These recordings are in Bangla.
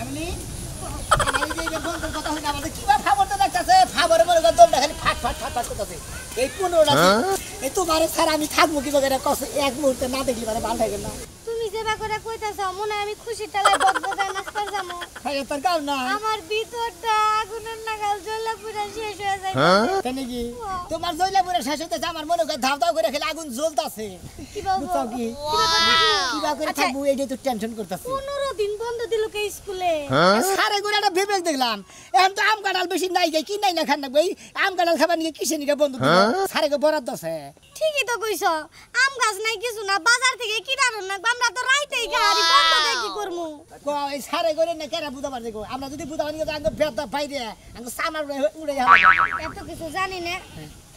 এমনি এই যে বন্ধুর কথা হইনা আমাদের কিবা ফাবর তো দেখতাছে ফাবরে মনে কর দমটা খালি ফাট ফাট ফাট ফাট করতেছে এই 15টা এই তোমারে স্যার আমি থাকবো কি বগেরা কষ্ট এক মুহূর্তে না দেখলি মানে ভালো থাকে না তুমি যেবা করে কইতাছো মনে আমি খুশি টালে বদবদায় নাচতে যামু ভাই তোর কাম না আমার ভিতরটা আগুনের নাগাল জ্বলা পুরা শেষ হয়ে যায় তাই নাকি তোমার জ্বলা পুরা শেষ হইতেছে আমার মনে কর ধাও ধাও করে খেলে আগুন জ্বলতাছে কি বাবু কিবা করে থাকবো এইটা তো টেনশন করতেছি 15 দিন বন্ধ দিল কে স্কুলে সারে করে একটা বিবেক দেখলাম এখন তো আম কাঁঠাল বেশি নাই যাই কি নাই না খান না ভাই আম কাঁঠাল খাবার নিয়ে কিসে নিয়ে বন্ধু সারে কে বরাদ্দ আছে ঠিকই তো কইছো আম গাছ নাই কিছু না বাজার থেকে কি রান্না না আমরা তো রাইতেই গাড়ি বন্ধ দেই কি করমু এই সারে করে না কেরা বুঝাবার দেখো আমরা যদি বুঝাবার নিয়ে আঙ্গ বেদা বাইরে আঙ্গ সামার উড়ে যাবে এত কিছু জানি না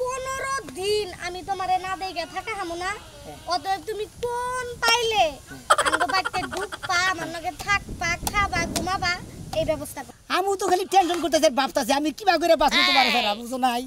15 দিন আমি তোমারে না দেইগা থাকা হামু না অতএব তুমি কোন পাইলে আঙ্গ বাইতে ঢুকপা আমার লগে থাকবা খাবা ঘুমাবা এই ব্যবস্থা কর আমি তো খালি টেনশন করতেছি ভাবতাছি আমি কিবা করে বাঁচবো তোমার স্যার বুঝো নাই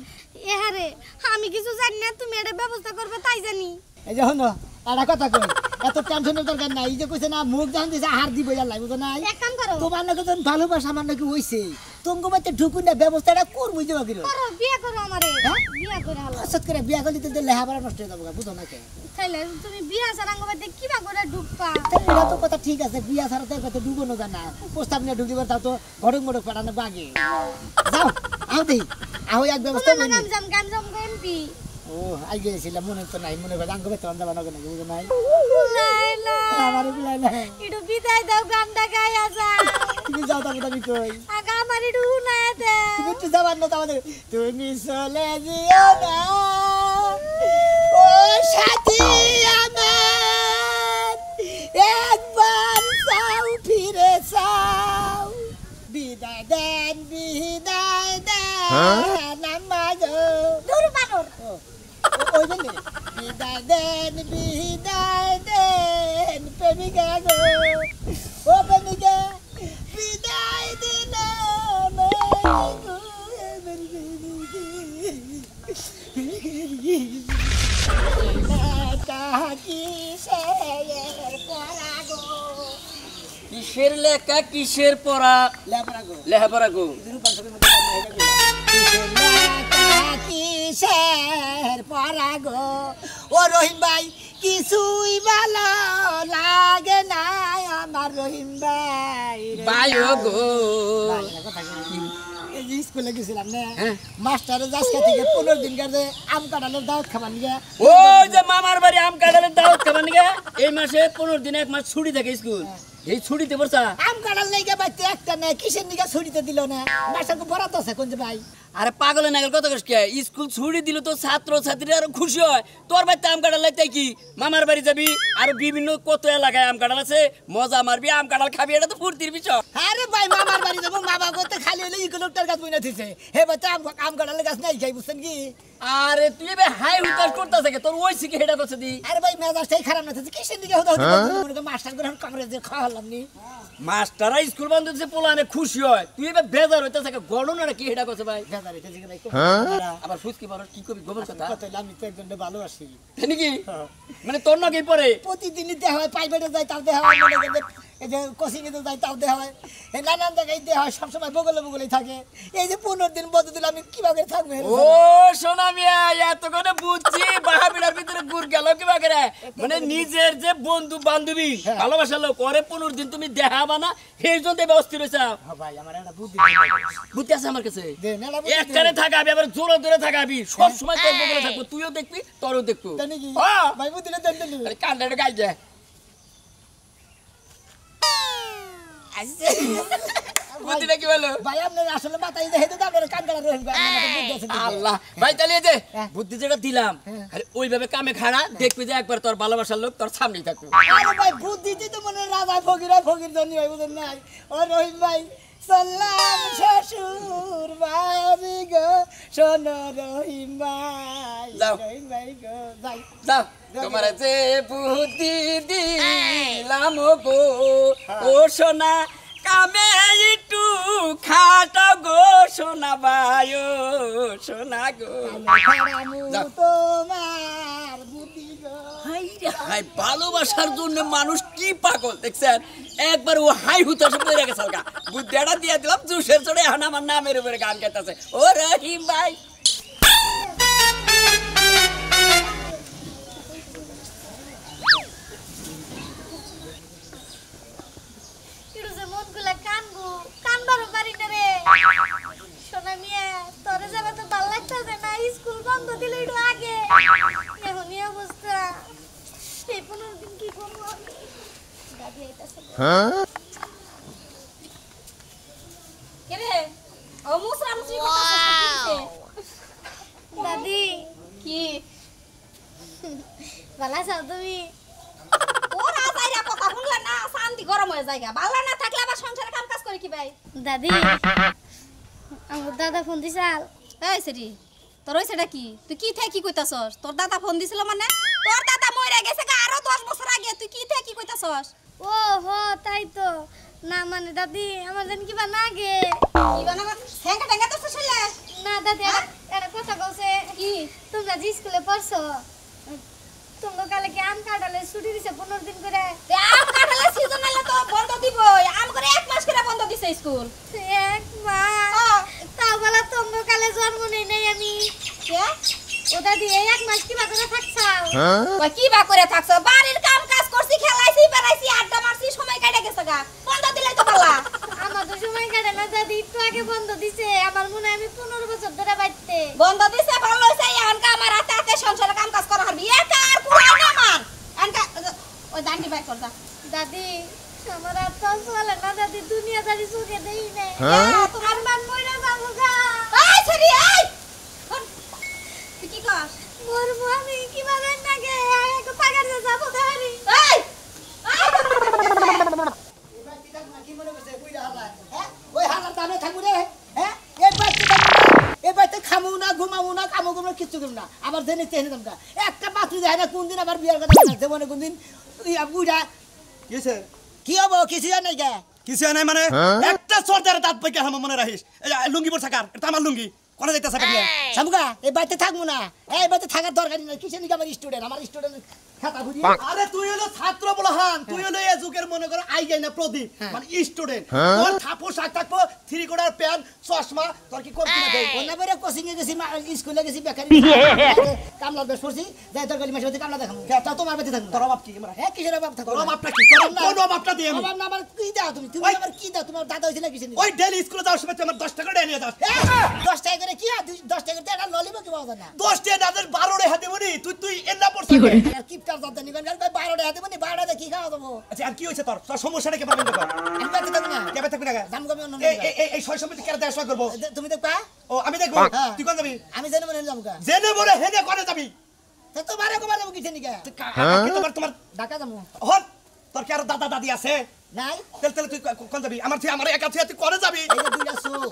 এহারে আমি কিছু জানি না তুমি এটা ব্যবস্থা করবে তাই জানি এই যে হনো একটা কথা কই এত টেনশনের দরকার নাই এই যে কইছে না মুখ জান দিছে আহার দিব যা লাগবে নাই এক কাম করো তোমার নাকি যখন ভালোবাসা আমার নাকি হইছে তোমাকে মতে ঢুকুন না ব্যবস্থাটা করবই যে বাকি করো বিয়ে করো আমারে বিয়ে করে হলো সত করে বিয়া করলে তো লেহাপড়া নষ্ট হয়ে যাবে বুঝো না কে তাইলে তুমি বিয়া সারাঙ্গ বাইতে কিবা করে ঢুকবা এটা তো কথা ঠিক আছে বিয়া ছাড়া তো কথা ডুবোনো জানা প্রস্তাব নিয়ে ঢুকিবার তাও তো ঘটক মোটক পাঠানো বাগে যাও আও দেই আও এক ব্যবস্থা তুমি গাম জাম এমপি ও আই গেছিলাম মনে তো নাই মনে করে আঙ্গ বেতন যাবা না কেন বুঝো নাই লাইলা আমার লাইলা ইডু বিদায় দাও গানটা গায়া যা তুমি যাও তবে আমি কই আগা আমার ইডু উনায় দে তুমি তো যাবার না আমাদের তুমি চলে যেও না ও সাথী আমার একবার চাও ফিরে চাও বিদায় দেন আমার গো দূর বানর ওই জন্য বিদায় দেন প্রেমিকা গো ও প্রেমিকা বিদায় দিন কিসের লেখা কিসের পড়া লেখাপড়া গো কিসের পড়া গো ও রহিম ভাই কিছুই ভালো লাগে না আমার রহিম ভাই ভাই গো স্কুলে গেছিলাম না মাস্টারের আজকে থেকে 15 দিন কাজে আম কাঁঠালের দাওয়াত খাবার নিয়ে ওই যে মামার বাড়ি আম কাঁঠালের দাওয়াত খাবার নিয়ে এই মাসে 15 দিন এক মাস ছুটি থাকে স্কুল এই ছুটিতে পড়ছা আম কাঁঠাল লেগে বাইতে একটা নেই কিসের নিকে ছুটিতে দিল না মাস্টারকে বরাদ্দ আছে কোন যে ভাই আরে পাগলের নাগাল কত কষ্ট স্কুল ছুটি দিল তো ছাত্র ছাত্রীরা আরো খুশি হয় তোর বাড়িতে আম কাঁঠাল লাগতে কি মামার বাড়ি যাবি আর বিভিন্ন কত এলাকায় আম কাঁঠাল আছে মজা মারবি আম কাঁঠাল খাবি এটা তো ফুর্তির বিষয় আরে ভাই মামার বাড়ি যাবো মা বাবা করতে খালি হলে ইকোলটার গাছ বইনা দিছে হে বাচ্চা আম কাঁঠালের গাছ নাই খাই বুঝছেন কি আরে তুই এবে হাই হুতাশ করতেছে তোর ওই শিখে হেডা করছে দি আরে ভাই মেজাজটাই খারাপ না থাকে কিসের দিকে হতে হতে মাস্টার করে কামড়ে দিয়ে খাওয়ালাম নি মাস্টাররা স্কুল বন্ধ দিছে পোলানে খুশি হয় তুই এবে বেজার হইতাছে গণনা কি হেডা করছে ভাই বেজার হইতাছে ভাই আবার ফুসকি বড় কি কবি গোবর কথা কত আমি তো একজনকে ভালোবাসি নাকি মানে তোর নাকি পরে প্রতিদিনই দেওয়া হয় প্রাইভেটে যাই তাও দেওয়া হয় মনে করেন এই যে কোচিংয়ে যাই তাও দেওয়া হয় এই নানান জায়গায় দেওয়া হয় সবসময় বগলে বগলেই থাকে এই যে 15 দিন বন্ধ দিলে আমি কিভাবে থাকবো ও সোনা মিয়া এত করে বুঝছি বাহাবিড়ার ভিতরে গুড় গেল কিভাবে রে মানে নিজের যে বন্ধু বান্ধবী ভালোবাসা লোক করে 15 দিন তুমি দেখাবা না সেই জন্য অস্থির হইছা ভাই আমার একটা বুদ্ধি আছে আমার কাছে দে মেলা একটানে থাকাবি আবার জোরে ধরে থাকাবি সব সময় তোর বগলে থাকবো তুইও দেখবি তোরও দেখবো তাই নাকি হ্যাঁ ভাই বুদ্ধিটা দেন দেন আরে কান্দাটা গাই দে বুদ্ধিটা কি বলো ভাই আপনার আসলে মাথায় দেখে তো আপনার কানকালা রহিম ভাই বুদ্ধি আছে আল্লাহ ভাই তাহলে এই যে বুদ্ধি যেটা দিলাম আরে ওইভাবে কামে খাড়া দেখবি যে একবার তোর ভালোবাসার লোক তোর সামনেই থাকবে আরে ভাই বুদ্ধিতে তো মনে রাজা ফকির জন্য ভাই বুঝেন নাই ও রহিম ভাই সালাম শ্বশুর বাড়ি গো শোনো রহিম ভাই রহিম ভাই গো যাই যাও তোমার যে বুদ্ধি দিলাম গো ও সোনা কামে একটু খাটা গো সোনা ভাই ও সোনা গো তোমার বুদ্ধি গো হাই হাই ভালোবাসার জন্য মানুষ কি পাগল দেখছেন একবার ও হাই হুতাশে পড়ে গেছে হালকা বুদ্ধিটা দিয়ে দিলাম জুসের চড়ে এখন আমার নামের উপরে গান গাইতেছে ও রহিম ভাই কিরু যে মনগুলা কানবো কানবারও পারি না রে সোনা মিয়া তোরে যাবে তো ভালো লাগতেছে না স্কুল বন্ধ দিলে একটু আগে এমনই অবস্থা এই 15 দিন কি করবো আমি দাদি আইতাছে কে রে ও মুসরা মুসরি করতেছে দাদি কি ভালো আছো তুমি ওরা যাইরা কথা বললা না শান্তি গরম হয়ে যায় ভালো না থাকলে আবার সংসারে কাম কাজ করে কি ভাই দাদি আমার দাদা ফোন দিছাল এই সেরি তোর ওই সেটা কি তুই কি থেকে কি কইতাছস তোর দাদা ফোন দিছিল মানে তোর দাদা মইরা গেছে গা আরো 10 বছর আগে তুই কি থেকে কি কইতাছস ও হো তাই তো না মানে দাদি আমার জানি কি বা নাগে কি বানাবা ঠ্যাঙ্গা ঠ্যাঙ্গা তো শুনলে না দাদি এর কথা কইছে কি তোমরা যে স্কুলে পড়ছো তোমরা কালে কি আম কাটালে ছুটি দিছে 15 দিন করে আম কাটালে সিজন এলে তো বন্ধ দিব আম করে 1 মাস করে বন্ধ দিছে স্কুল এক মাস তাও বলা তোমরা কালে জন্ম নেই নাই আমি কে ও দাদি এই 1 মাস কি বা করে থাকছাও ওই কি বা করে থাকছ বাড়ির কাম কাজ করছি খেলাইছি বেড়াইছি আড্ডা মারছি সময় কাটে গেছে গা বন্ধ দিলে তো ভালো আমার তো সময় কাটে না দাদি একটু আগে বন্ধ দিছে আমার মনে হয় আমি 15 বছর ধরে বাইতে বন্ধ দিছে ভালো হইছে এখন আমার হাতে হাতে সংসারে কাম কাজ করা হবে একা আর কুলাই না আমার আনকা ওই দান্ডি বাই কর দা দাদি আমার আর তো চলে না দাদি দুনিয়াদারি চোখে দেই নাই তোমার মান মইরা যাবো গা এই ছড়ি এই তুই কি কর মরবো আমি কিভাবে নাগে একটু পাগার যাবো গাড়ি এই কি মনে করছে কইরা হালা হ্যাঁ ওই হালার দামে থাকবো রে হ্যাঁ এই বাইতে খামু না ঘুমামু না কামু ঘুমনা কিচ্ছু করব না আবার জেনে চেনে দামটা একটা বাতি যায় না কোন দিন আবার বিয়ার কথা না জীবনে কোন দিন ইয়া বুড়া কিছে কি হবো কিছু জানাই গে কিছে নাই মানে একটা সর্দার দাঁত পাইকে হাম মনে রাখিস লুঙ্গি পর থাকার এটা আমার লুঙ্গি কোন যাইতাছ কাটিয়া সামুকা এই বাইতে থাকবো না এই বাইতে থাকার দরকার নাই কিসের নিকে আমার স্টুডেন্ট খাতা বুঝি আরে তুই হলো ছাত্র বলহান তুই হলো এই যুগের মনে কর আই যাই না প্রদীপ মানে স্টুডেন্ট তোর থাপো শাক থাকবো 3 কোটার প্যান্ট চশমা তোর কি করবি না দেই ওনা বেরে কোচিং এ গেছি স্কুলে গেছি বেকারি কামলা বেশ পড়ছি যাই দরকারি মাসে কামলা দেখামু তা তোমার বাইতে থাকবো তোর বাপ কি আমরা হ্যাঁ কিসের বাপ থাকো তোর বাপটা কি তোর কোন বাপটা দিয়ে আমি বাপ না আমার কি দাও তুমি আমার কি দাও তোমার দাদা হইছিল কিসের ওই ডেলি স্কুলে যাওয়ার সময় তুই আমার 10 টাকা দিয়ে যাস 10 টাকা করে কি 10 টাকা করে একটা ললিব কি পাওয়া যায় না 10 টাকা দাদের 12 টাকা দেবনি তুই এন্না পড়ছ আর কিপটার দাদা নিবেন গাল 12 টাকা দেবনি 12 টাকা কি খাওয়া দেবো আচ্ছা আর কি হইছে তোর তোর সমস্যাটা কি পাবেন তো আমি বাইতে থাকবো না কেবে থাকবি না দাম কমে অন্য এই ছয় সম্পত্তি কেন দেশ করব তুমি দেখবা ও আমি দেখব হ্যাঁ। তুই কোন যাবি আমি জানি মনে যাবো কা জেনে বলে হেনে কোনে যাবি তা তো বারে কবার যাবো কিসের নিকে তোমার ঢাকা যাবো হন তোর কি আর দাদা দাদি আছে নাই তেল তেল তুই কোন যাবি আমার একা তুই কোনে যাবি এই যে দুইটা সুখ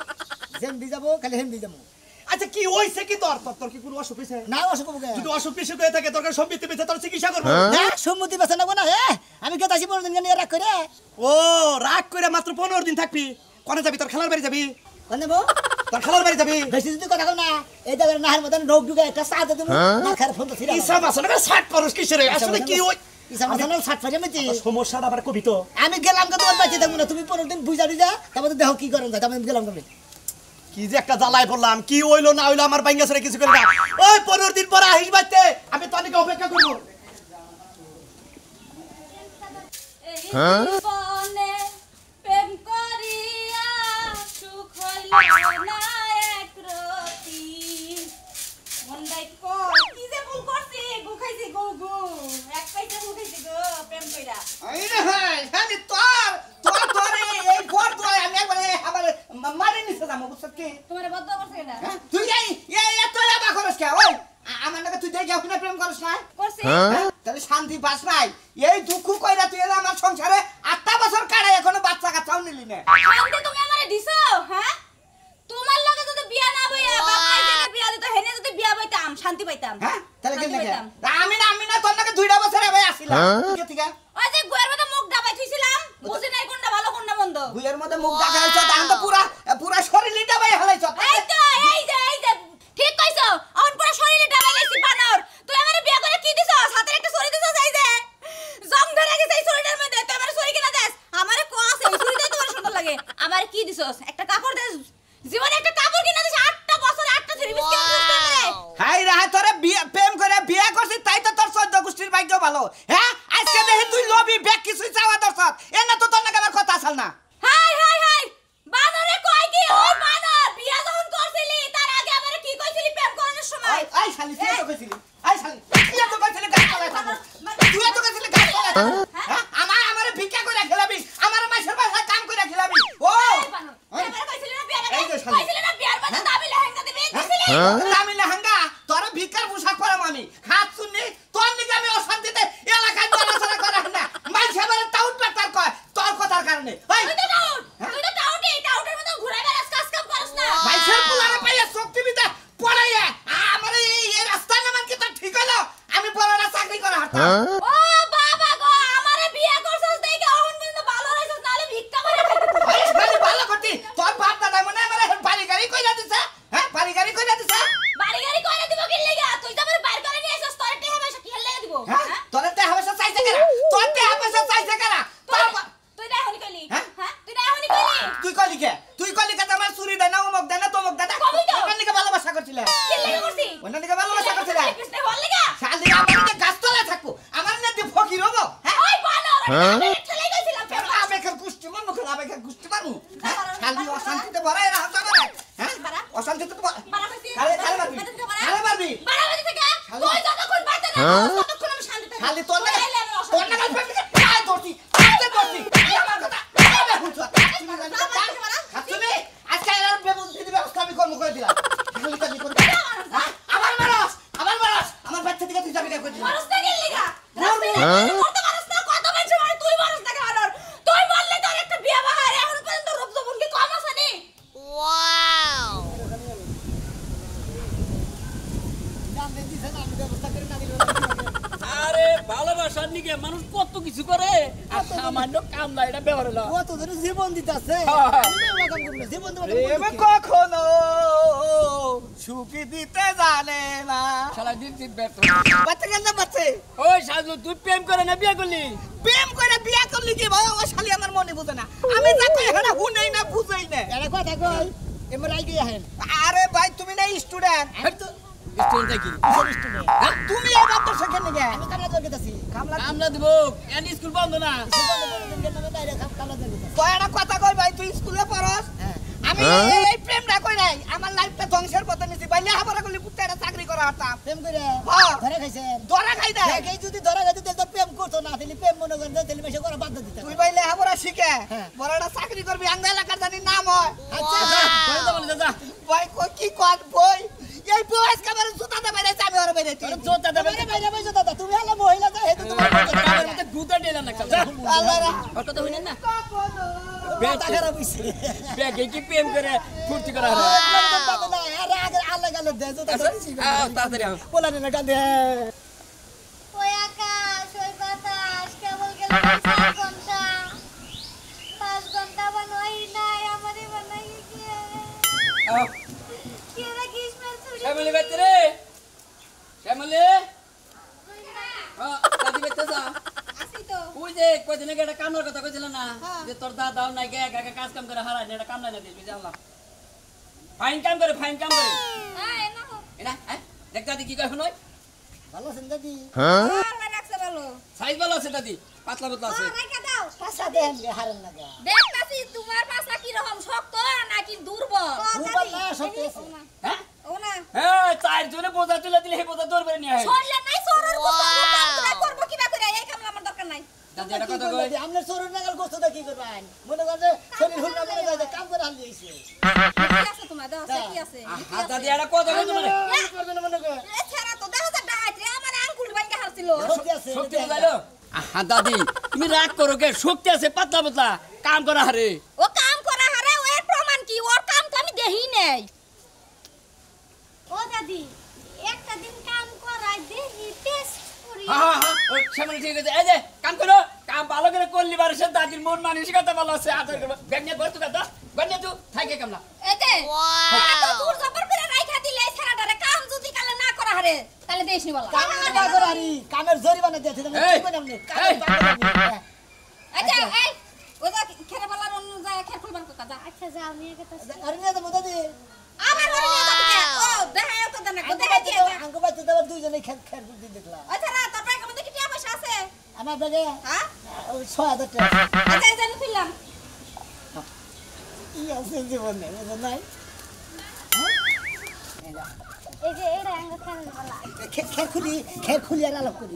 জেন্দি যাবো খালি হেন্দি যাবো আচ্ছা কি হইছে কি তোর তোর কি কোনো অসুখ হইছে না অসুখ হবে যদি অসুখ বিসুখ হয়ে থাকে তোর সম্পত্তি বেঁচে তোর চিকিৎসা করবো না সম্মতি বেছে নেবো না হে আমি কে তাসি 15 দিন কেন রাখ করে ও রাগ করে মাত্র 15 দিন থাকবি কোনে যাবি তোর খেলার বাড়ি যাবি কোন নেবো তোর খেলার বাড়ি যাবি বেশি যদি কথা কও না এই জায়গার নাহের মতন রোগ ঢুকে একটা সাথে তুমি না খার ফোন তো ছিড়া ইসা মাসনে 60 পরশ কিসের আসলে কি হই ইসা মাসানো 60 ফাজে মতি সমস্যাটা আবার কবি তো আমি গেলাম কে তোমার বাচ্চা থাকবো না তুমি 15 দিন বুঝা দিজা তারপরে দেখো কি করন যায় আমি গেলাম তুমি কি যে একটা জ্বালায় পড়লাম কি হইলো না হইলো আমার বাইঙ্গা ছেড়ে কিছু করে না ওই 15 দিন পরে আহিস বাইতে আমি তনিকে অপেক্ষা করব জীবনে প্রেম করিয়া সুখ হইল না একরতি মন্দাই কর কি যে ভুল করছি গু খাইছি গু গু এক পাইতে গু খাইছি গো প্রেম কইরা আইরে ভাই খালি তোর এই ঘর তো আমি একবারে আবার মারি নিছে যাবো বুঝছ কি তোমারে বদ্ধ করছে কেডা হ্যাঁ? তুই এই তোর আবা করস কে ওই আমার নাকি তুই দেখে আপনি প্রেম করস না করছে তাহলে শান্তি পাস নাই এই দুঃখ কইরা তুই আমার সংসারে 8টা বছর কাটাই এখনো বাচ্চা কাচ্চাও নিলি না শান্তি তুমি আমারে দিছো হ্যাঁ তোমার লগে যদি বিয়া না বইয়া বাপ মাই যদি বিয়া দিত হেনে যদি বিয়া বইতাম শান্তি পাইতাম হ্যাঁ তাহলে কি শান্তি দেখে পাইতাম। আমি না তোর নাকি 2টা বছর আগে আসিলাম ঠিক আছে ওই যে গুয়ের মধ্যে মুখ ডাবাই থুইছিলাম বুঝি নাই কোনটা ভালো কোনটা মন্দ গুয়ের মধ্যে মুখ দেখা হইছে তাহলে তো পুরা শরীরটা ভাই হালাইছ এই তো এই যে ঠিক কইছো অন পুরো শরীরে ডাবাই লাইছি বানর তুই আমারে বিয়া করে কি দিছস হাতের একটা ছড়ি দিছস এই যে কি দিছস একটা কাপড় দে জীবনে একটা কাপড় কিনা দিছ 8টা বছর 8টা থ্রি পিস কিনা দিছ হাই রে তোরে প্রেম করে বিয়ে করছিস তাই তো তোর 14 গোষ্ঠীর ভাগ্য ভালো হ্যাঁ আজকে দেখি তুই লবি ব্যাগ কিছুই চাওয়া দরকার এনা তো তোর নাকি আমার কথা আসল না হাই হাই হাই বানরে কই কি ওই বানর বিয়া যখন করছিলি তার আগে আমারে কি কইছিলি প্রেম করার সময় আই শালি তুই তো কইছিলি আই শালি তুই তো কইছিলি গাছ তলায় থাকবো তুই তো কইছিলি গাছ তলায় থাকবো হ্যাঁ আমারে ভিক্ষা করে খেলাবি আমার মাইসের বাসায় কাম করে খেলাবি ও আমারে কইছিলি না বিয়া কইছিলি না বিয়ার বাদে দাবি লেহেঙ্গা দিবি কইছিলি দামি লেহেঙ্গা তোর ভিক্ষার পোশাক পরাম আমি হাত শুননি তোর নিকে আমি অশান্তিতে এলাকায় চলাচলা করে না মাইসে আমার টাউট পাটার কয় তোর কথার কারণে ভাই তুই তো টাউটের মতো ঘুরে বেড়াস কাজ কাম করছ না মাইসের পোলারে পাইয়া শক্তি বিদা পড়াইয়া আমার এই রাস্তা নামান কি তোর ঠিক হলো আমি পড়াটা চাকরি করে হাঁটতাম ও বাবা গো আমারে বিয়া করছস দেখে অহন কিন্তু ভালো রইছস নালে ভিক্ষা করে খাইতে ভাই খালি ভালো করতি তোর বাপ দাদা মনে আমার বাড়ি গাড়ি কইরা দিছে হ্যাঁ বাড়ি গাড়ি কইরা দিছে বাড়ি গাড়ি কইরা দিব কি লাগা তুই তো আমার বাইর করে নিয়ে আসছস তোর টেহা পয়সা কি লাগা দিব হ্যাঁ তোর তে হামেশা চাইছে কেন তোর তে হামেশা চাইছে কেন তুই দাহনি কইলি হ্যাঁ? হ্যাঁ তুই দাহনি কইলি তুই কলি কে আমার চুরি দেয় না অমক দেয় না তমক দেয় না কবি তো। ওনার নিকে ভালোবাসা করছিলে কি লাগা করছিস ওনার নিকে ভালোবাসা করছিলে কৃষ্ণ হল লাগা শালি আমার নিকে গাছ তলায় থাকবো আমার নিকে ফকির হবো হ্যাঁ ওই বানর আমি ঠেলে গেছিলাম আবেগের গোষ্ঠী মানু কেন আবেগের গোষ্ঠী মানু শালি অশান্তিতে ভরা এরা হাসা করে হ্যাঁ বাড়া। অশান্তিতে তো বাড়া কইছিস খালে মারবি খালে মারবি বাড়া বাড়ি থেকে তুই যতক্ষণ বাইতে না ততক্ষণ আমি শান্তিতে খালি তোর না তোর তোর না গাল ফেলবি আয় ধরছি আয় ধরছি আমার কথা আবে হুঁচা তুমি আজকে এর ব্যবস্থা আমি কর্ম করে দিলাম খালি কালি করে আমার মারাস আমার বাচ্চা থেকে তুই যাবি না করে দিলাম মারস না গেল লাগা করতে পারছ না কত বেশি মার তুই মারস না বানর তুই বললে তোর একটা বিয়া বাহার এখন পর্যন্ত রূপ যৌবন কি কম আছে নি জানতে দিছেন আমি ব্যবস্থা করে না দিলে আরে ভালোবাসার নিকে মানুষ কত কিছু করে আর সামান্য কামলা এটা ব্যবহার হলো ও তো ধরে জীবন দিতাছে হ্যাঁ। আমি না কাম করব জীবন দিতে প্রেম কখনো সুখী দিতে জানে না শালা দিন দিন ব্যর্থ বাচ্চা কেন বাচ্চা ওই সাজু তুই প্রেম করে না বিয়ে করলি প্রেম করে বিয়া করলি কি ভাই ও শালি আমার মনে বুঝে না আমি যা কই এখানে হুনেই না বুঝেই না এরা কথা কই এমন আই গিয়া হেন আরে ভাই তুমি না স্টুডেন্ট আমি তো স্টুডেন্ট কি স্টুডেন্ট তুমি এই বাপ সেখানে গে আমি কামলা জল গেতাছি কামলা দিব এন স্কুল বন্ধ না সেজন্য বলে দিন কেন বাইরে কামলা জল গেতাছি তুই একটা কথা কই ভাই তুই স্কুলে পড়স হ্যাঁ আমি এই প্রেম না কই নাই আমার লাইফটা ধ্বংসের পথে নিছি ভাই লেখাপড়া করলি পুত্র একটা চাকরি করা হতাম প্রেম করে হ্যাঁ। ধরে খাইছেন দরা খাই দেয় এই যদি ধরা খাইতো তাহলে তো প্রেম করতো না তাহলে প্রেম মনে করেন তাহলে মেশে করা বাধ্য দিত তুই ভাই লেখাপড়া শিখে হ্যাঁ। বড় একটা চাকরি করবি আঙ্গা এলাকার জানি নাম হয় আচ্ছা কই তো বলে যা ভাই কই কি কর বই এই বয়স কাবার জুতাতে বাইরেছে আমি ওর বাইরেছি তোর জোতা দেবে বাইরে বাইরে বাইরে দাদা তুমি হলে মহিলা তো হেতু তোমার কামের মধ্যে গুতা দিলাম না যা আল্লাহ রা ওর কথা হইলেন না বেটা খারাপ হইছে ব্যাগে কি প্রেম করে ফুর্তি করা হয় আল্লাহ গালে দে তো তাড়াতাড়ি আও বলা না গালে ওই আকাশ ওই বাতাস কেবল গেল 5 ঘন্টা 5 ঘন্টা বানাই নাই আমারে বানাই আও কি রে গ্রীষ্মের ছুটি শ্যামলি বাইতে রে শ্যামলি দাদি বাইতে যা আসি তো ওই যে কয়দিন আগে একটা কামলার কথা কইছিল না যে তোর দাদাও নাই গে একা কাজ কাম করে হারায় না এটা কামলা না দিবি জানলাম ফাইন কাম করে হ্যাঁ না এটা দেখ দাদি কি কয় শুনই ভালো আছেন দাদি আল্লাহ রাখছে ভালো সাইজ ভালো আছে দাদি পাতলা পাতলা আছে রেখে দাও পাশা দেন হারেন লাগা দেখতাছি তোমার পাশা কি রকম শক্ত নাকি দুর্বল দুর্বল না সত্যি আছে হ্যাঁ ও না হ্যাঁ চার জনে বোঝা তুলে দিলে এই বোঝা দৌড় নিয়ে আয় শরীরে নাই সরর কামলা করব কিবা করে এই কামলা আমার দরকার নাই দাদি এটা কথা কই আপনার শরীর নাগাল গোস্তটা কি করবেন মনে করেন যে শরীর হুল না মনে যায় যে কাম করে হাল দিয়েছে কি আছে তোমার দাও কি আছে দাদি এটা কথা কই তোমারে করবেন না মনে করে এ ছাড়া তো দেখা যায় ডাহাত রে আমার আঙ্গুল ভাঙা হারছিল শক্তি আছে শক্তি বুঝাইলো দাদি তুমি রাগ করো কে শক্তি আছে পাতলা পাতলা কাম করা হারে ও কাম করা হারে ওর প্রমাণ কি ওর কাম তো আমি দেহি নাই ও দাদি একটা দিন কাম করাই দেখি টেস্ট করি হ্যাঁ ওই শ্যামলি ঠিক আছে এই যে কাম করো কাম ভালো করে করলি বারসে দাদির মন মানসিকতা ভালো আছে আদর ব্যাগনে ভর তুই দাদা গন্নে তুই থাকে কামলা এতে এত দূর জবর করে রাইখা দিলে এই ছাড়াটারে কাম যদি কালে না করা হারে তাহলে দেশনি বলা কাম না করে আরি কামের জরিমানা দিতে দেন এই, কি করেন আপনি কামের এই। বাবা আচ্ছা এই ওই যে খেরে বলার অন্য যায় খের ফুলবার কাজা আচ্ছা যাও নিয়ে গেতে আরে নিয়ে যাবো দাদি আমার বাড়ি নিয়ে যাবো কে? ও দেখাও তো দেনা আঙ্গো দেখাই দিয়ে বাইতে আঙ্গো বাইতে তো দুইজনে খেল করতে দেখলাম আচ্ছা না তোর ব্যাগের মধ্যে কি টাকা পয়সা আছে আমার ব্যাগে হ্যাঁ ওই 6000 টাকা আচ্ছা এই জানি ফিরলাম কি আছে জীবনে বুঝো নাই এই যে এটা আঙ্গ খান বলা খের খুলি আর আলাপ করি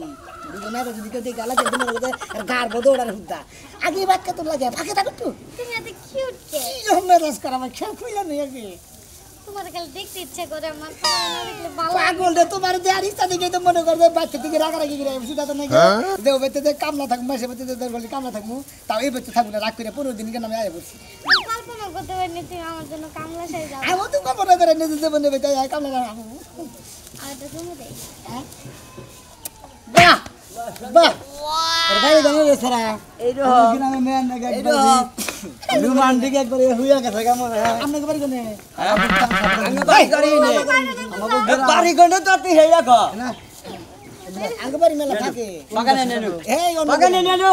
দুজনে যদি কেউ দেখে আলাদা দিন মনে করে গার বদৌড়ার হুদ্দা আগে বাক্য তো লাগে ফাঁকে থাকো তো তুমি এত কিউট কে কি রকম মেজাজ করা আমার খেল খুইলা নেই আগে তোমার কাল দেখতে ইচ্ছে করে আমার তোমার না দেখলে ভালো পাগল রে তোমার দেয়ার ইচ্ছা দেখে তো মনে করবে বাচ্চা থেকে রাগারাগি করে সেটা তো নাকি দেও বেতে যে কামলা থাকবো মাসে বেতে যে দরকার কামলা থাকবো তাও এই বেতে থাকবো না রাগ করে 15 দিন কেন আমি আয় বলছি আমি কল্পনা করতে পারিনি তুমি আমার জন্য কামলা সাই যাও আমি তো কল্পনা করে নিজে জীবনে বেতে কামলা রাখবো আর তো তুমি দেই বাহ বাহ ওর ভাই জানো রে সারা এই রো গ্রামে মেন না গাই রোমান্টিক একবারে হইয়া গেছে কেমন আপনাকে বাড়ি কোনে আঙ্গা বাড়ি করি নে বাড়ি গন্ড তো তুই হেয়া ক না আগে বাড়ি মেলা থাকে বাগানে নেনু এই বাগানে নেনু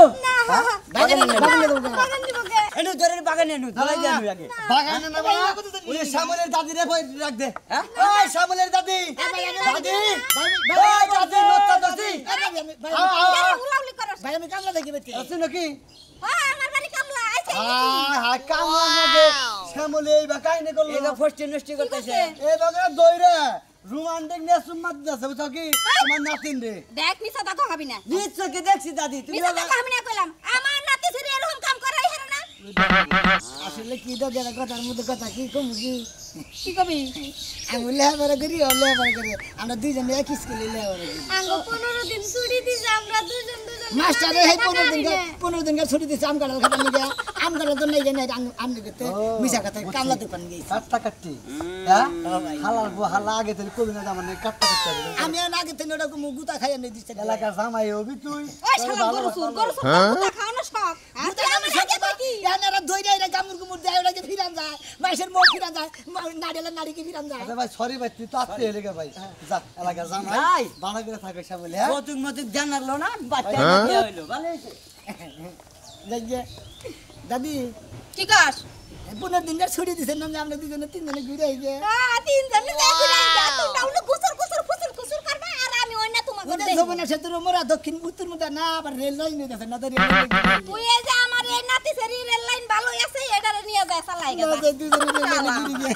বাগানে বাগানে বাগান দিব কে এনু ধরে বাগানে নেনু ধরে যানু আগে বাগানে না বাবা ওই শ্যামলের দাদি রে রাখ দে হ্যাঁ ওই শ্যামলের দাদি দাদি ওই দাদি নত্তা দাদি উলাউলি করস ভাই আমি কামলা দেখি বেতে আছে নাকি হ্যাঁ আমার বাড়ি কামলা আইছে হাই কামলা মধ্যে শ্যামলে এই বাকাইনে করলো এগা ফষ্টি নষ্টি করতেছে এই বাগানে দইরে রোমান্টিক নেসুম মাত যাচ্ছে বুঝছো কি তোমার নাতিন রে দেখ মিছা দাদা খাবি না নিশ্চয় কি দেখছি দাদি তুমি মিছা দাদা খাবি না কইলাম আমার নাতি ছেড়ে এরকম কাম করাই হারে না আসলে কি তো গেল কথার মধ্যে কথা কি কম কি কবি আমি লেহাপড়া করি ও লেহাপড়া করি আমরা দুইজনে এক স্কুলে লেহাপড়া করি আঙ্গ 15 দিন ছুটি দিছে আমরা দুজন মাস্টারে এই 15 দিন ছুটি দিছে আম কাটাল খাবার নিয়ে আম কাটাল তো নাই জানি আম নিতে মিশা কথা কামলা দোকান গেছি কাটটা কাটটি হ্যাঁ হালার বউ হালা আগে থেকে কবি না জামানে কাটটা কাটতে আমি আগে থেকে ওটা গুতা খাইয়া নিয়ে দিচ্ছে এলাকার জামাই হবি তুই ওই শালা গরু সুর কথা খাও না শখ আর তুই আমার আগে কইতি এনারা ধইরা এরা কামুর কুমুর দেয় ওটাকে ফিরান যায় মাইসের মুখ ফিরান যায় নাড়িয়ালের নাড়িকে ফিরান যায় আরে ভাই সরি ভাই তুই তো আসতে এলে গে ভাই যা এলাকার জামাই ভাই বানা করে থাকে শ্যামলে হ্যাঁ কতুক মতুক জানালো না বাচ্চা হইলো ভালো হইছে দেখছে দাদি কি কাজ 15 দিন ছুটি দিছে না আমরা দুজনে তিনজনে ঘুরে আইছে তিন জন দেখি না তুই ডাউলে গুসর গুসর ফুসর ফুসর করবা আর আমি অন্য তোমাকে ওদের দেই জমনা সেতুর মোরা দক্ষিণ উত্তর মধ্যে না আবার রেল লাইন নিতেছে না তো রেল লাইন তুই এই যে আমার এই নাতি ছেড়ে রেল লাইন ভালো আছে এটারে নিয়ে যায় চালাই গেছে দুজনে